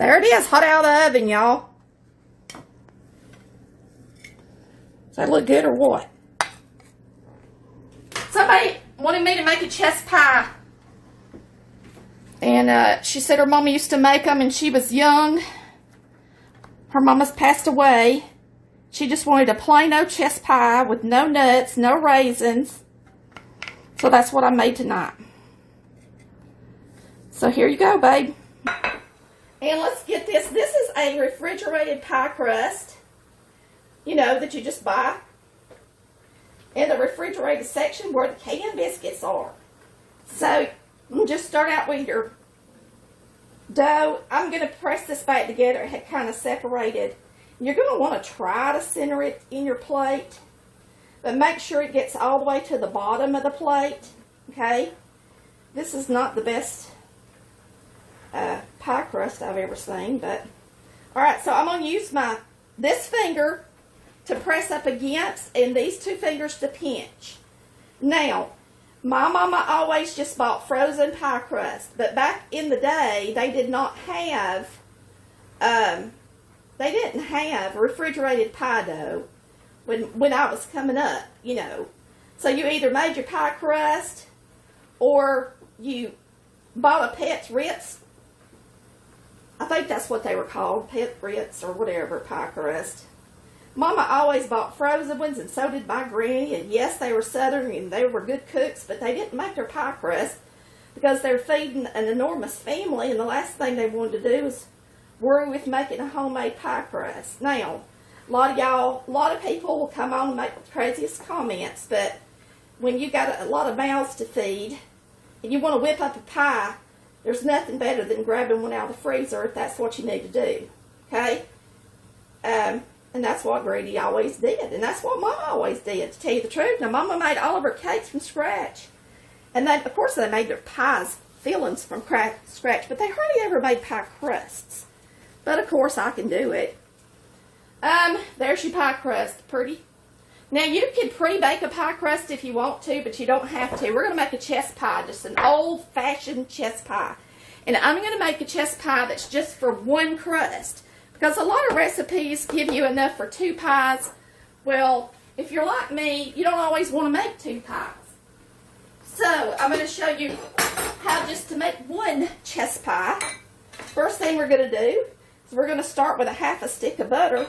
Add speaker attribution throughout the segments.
Speaker 1: There it is, hot out of the oven, y'all. Does that look good or what? Somebody wanted me to make a chess pie. And she said her mama used to make them and she was young. Her mama's passed away. She just wanted a plain old chess pie with no nuts, no raisins. So that's what I made tonight. So here you go, babe. And let's get this. This is a refrigerated pie crust. You know, that you just buy in the refrigerated section where the canned biscuits are. So, you just start out with your dough. I'm going to press this back together. It had kind of separated. You're going to want to try to center it in your plate. But make sure it gets all the way to the bottom of the plate. Okay? This is not the best pie crust I've ever seen. But alright, so I'm going to use this finger to press up against and these two fingers to pinch. Now, my mama always just bought frozen pie crust, but back in the day, they did not have, they didn't have refrigerated pie dough when I was coming up, you know. So you either made your pie crust or you bought a Pet's Ritz. I think that's what they were called, Pet Ritz or whatever, pie crust. Mama always bought frozen ones, and so did my granny. And yes, they were Southern, and they were good cooks, but they didn't make their pie crust because they're feeding an enormous family, and the last thing they wanted to do was worry with making a homemade pie crust. Now, a lot of people will come on and make the craziest comments, but when you got a lot of mouths to feed, and you want to whip up a pie, there's nothing better than grabbing one out of the freezer if that's what you need to do. Okay? And that's what Grady always did. And that's what Mama always did, to tell you the truth. Now, Mama made all of her cakes from scratch. And then, of course, they made their pies, fillings from scratch. But they hardly ever made pie crusts. But, of course, I can do it. There's your pie crust. Pretty. Now, you can pre-bake a pie crust if you want to, but you don't have to. We're going to make a chess pie, just an old-fashioned chess pie. And I'm going to make a chess pie that's just for one crust. Because a lot of recipes give you enough for 2 pies. Well, if you're like me, you don't always want to make 2 pies. So, I'm going to show you how just to make one chess pie. First thing we're going to do is we're going to start with a half a stick of butter,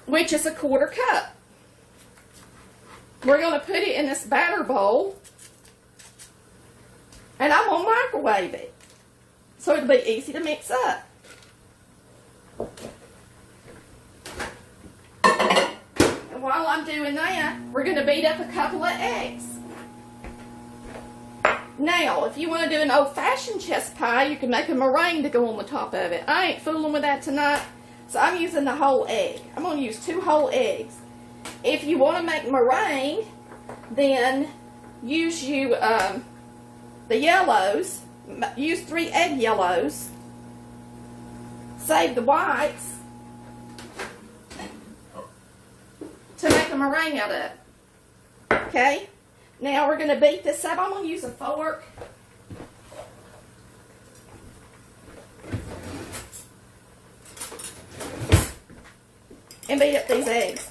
Speaker 1: which is a 1/4 cup. We're going to put it in this batter bowl, and I'm going to microwave it, so it'll be easy to mix up. And while I'm doing that, we're going to beat up a couple of eggs. Now, if you want to do an old-fashioned chess pie, you can make a meringue to go on the top of it. I ain't fooling with that tonight, so I'm using the whole egg. I'm going to use 2 whole eggs. If you want to make meringue, then use the yellows. Use 3 egg yellows. Save the whites to make a meringue out of. Okay? Now we're going to beat this up. I'm going to use a fork. And beat up these eggs.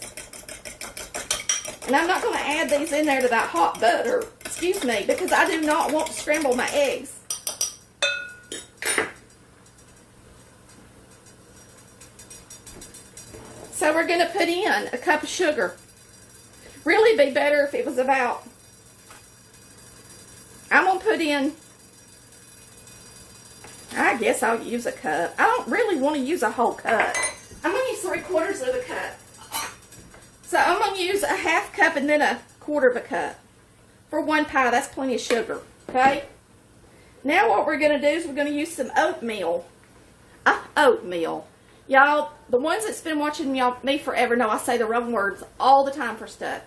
Speaker 1: And I'm not going to add these in there to that hot butter, excuse me, because I do not want to scramble my eggs. So we're going to put in a cup of sugar. Really be better if it was about, I'm going to put in, I guess I'll use a cup. I don't really want to use a whole cup. I'm going to use 3/4 of a cup. So I'm going to use a half cup and then a 1/4 of a cup. For one pie, that's plenty of sugar. Okay? Now what we're going to do is we're going to use some oatmeal. Oatmeal. Y'all, the ones that's been watching me forever know I say the wrong words all the time for stuff.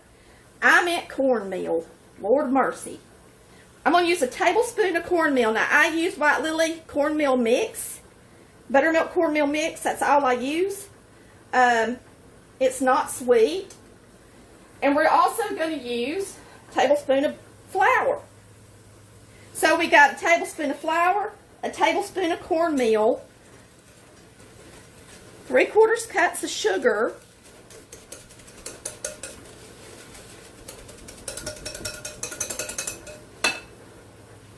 Speaker 1: I meant cornmeal. Lord mercy. I'm going to use a tablespoon of cornmeal. Now, I use White Lily cornmeal mix. Buttermilk cornmeal mix. That's all I use. It's not sweet. And we're also going to use a tablespoon of flour. So we got a tablespoon of flour, a tablespoon of cornmeal, 3/4 cups of sugar,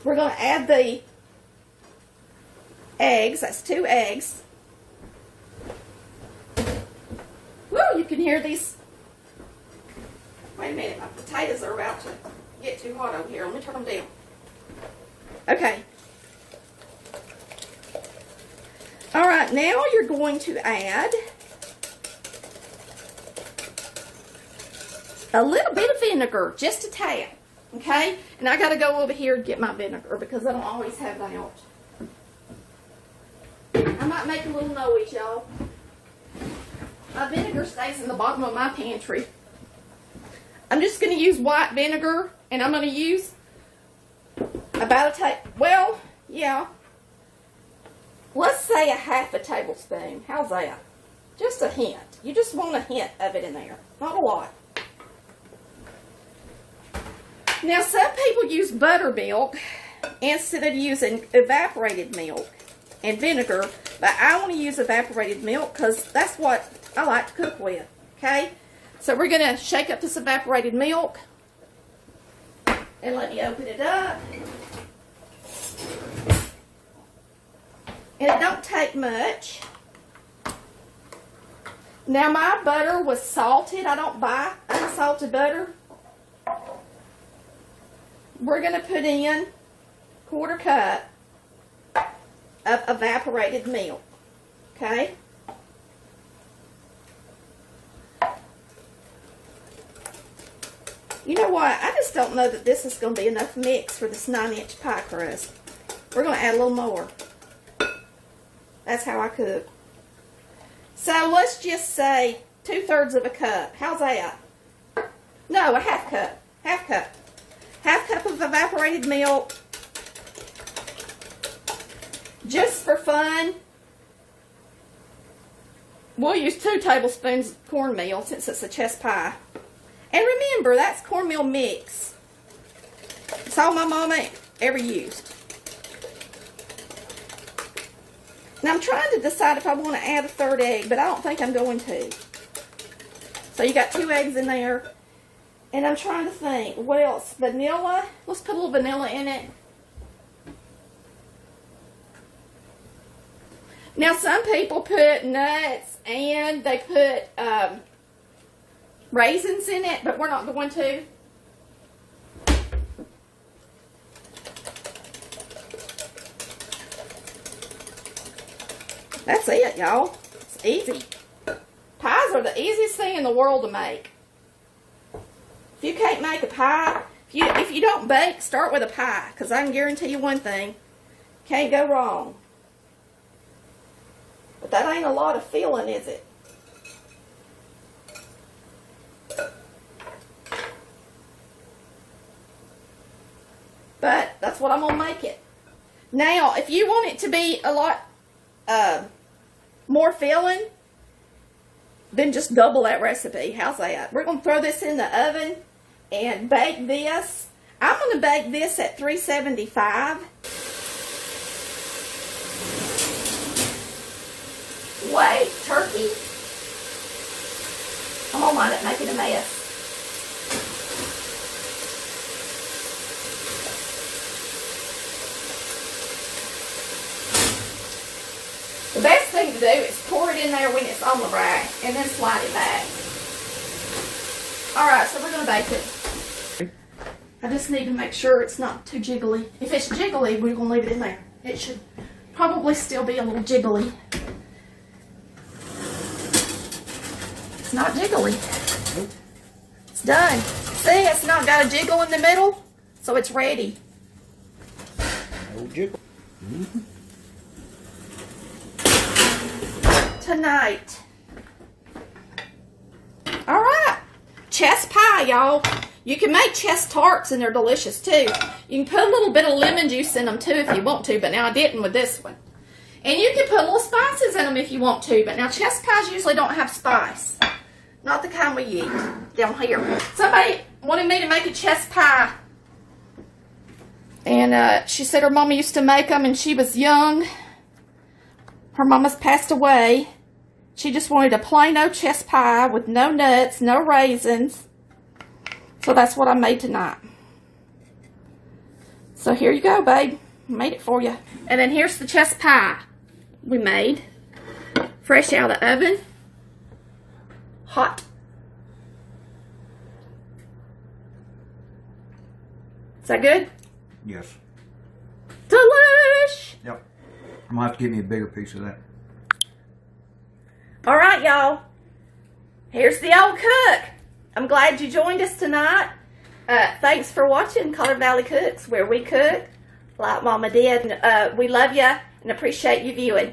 Speaker 1: we're going to add the eggs. That's 2 eggs. Woo, you can hear these. Wait a minute, my potatoes are about to get too hot over here. Let me turn them down. Okay. All right, now you're going to add a little bit of vinegar, just a tad, okay? And I got to go over here and get my vinegar because I don't always have that out. I might make a little noise, y'all. My vinegar stays in the bottom of my pantry. I'm just going to use white vinegar, and I'm going to use about let's say a 1/2 tablespoon. How's that? Just a hint. You just want a hint of it in there, not a lot. Now, some people use buttermilk instead of using evaporated milk and vinegar, but I want to use evaporated milk because that's what I like to cook with, okay? So we're going to shake up this evaporated milk, and let me open it up. And it don't take much. Now my butter was salted. I don't buy unsalted butter. We're going to put in 1/4 cup of evaporated milk. Okay? You know what? I just don't know that this is going to be enough mix for this 9-inch pie crust. We're going to add a little more. That's how I cook. So let's just say 2/3 of a cup. How's that? No, a 1/2 cup. 1/2 cup. 1/2 cup of evaporated milk. Just for fun. We'll use 2 tablespoons of cornmeal since it's a chess pie. And remember, that's cornmeal mix. It's all my mama ever used. Now I'm trying to decide if I want to add a 3rd egg, but I don't think I'm going to. So you got 2 eggs in there. And I'm trying to think, what else? Vanilla. Let's put a little vanilla in it. Now some people put nuts and they put raisins in it, but we're not going to. That's it, y'all. It's easy. Pies are the easiest thing in the world to make. If you can't make a pie, if you don't bake, start with a pie, because I can guarantee you one thing, can't go wrong. But that ain't a lot of filling, is it? But that's what I'm going to make it. Now, if you want it to be a lot more filling, then just double that recipe. How's that? We're going to throw this in the oven and bake this. I'm going to bake this at 375. Wait, turkey. I'm on mine at making a mess. The best thing to do is pour it in there when it's on the rack and then slide it back. Alright, so we're going to bake it. I just need to make sure it's not too jiggly. If it's jiggly, we're going to leave it in there. It should probably still be a little jiggly. It's not jiggly. It's done. See, it's not got a jiggle in the middle, so it's ready.
Speaker 2: No jiggle.
Speaker 1: Tonight. Alright. Chess pie, y'all. You can make chess tarts and they're delicious too. You can put a little bit of lemon juice in them too if you want to, but now I didn't with this one. And you can put little spices in them if you want to, but now chess pies usually don't have spice. Not the kind we eat down here. Somebody wanted me to make a chess pie And she said her mama used to make them and she was young. Her mama's passed away. She just wanted a plain old chess pie with no nuts, no raisins. So that's what I made tonight. So here you go, babe. Made it for you. And then here's the chess pie we made. Fresh out of the oven. Hot. Is that good?
Speaker 2: Yes.
Speaker 1: Delish!
Speaker 2: Yep. I'm gonna have to give me a bigger piece of that.
Speaker 1: All right, y'all. Here's the old cook. I'm glad you joined us tonight. Thanks for watching Color Valley Cooks, where we cook like Mama did. We love you and appreciate you viewing.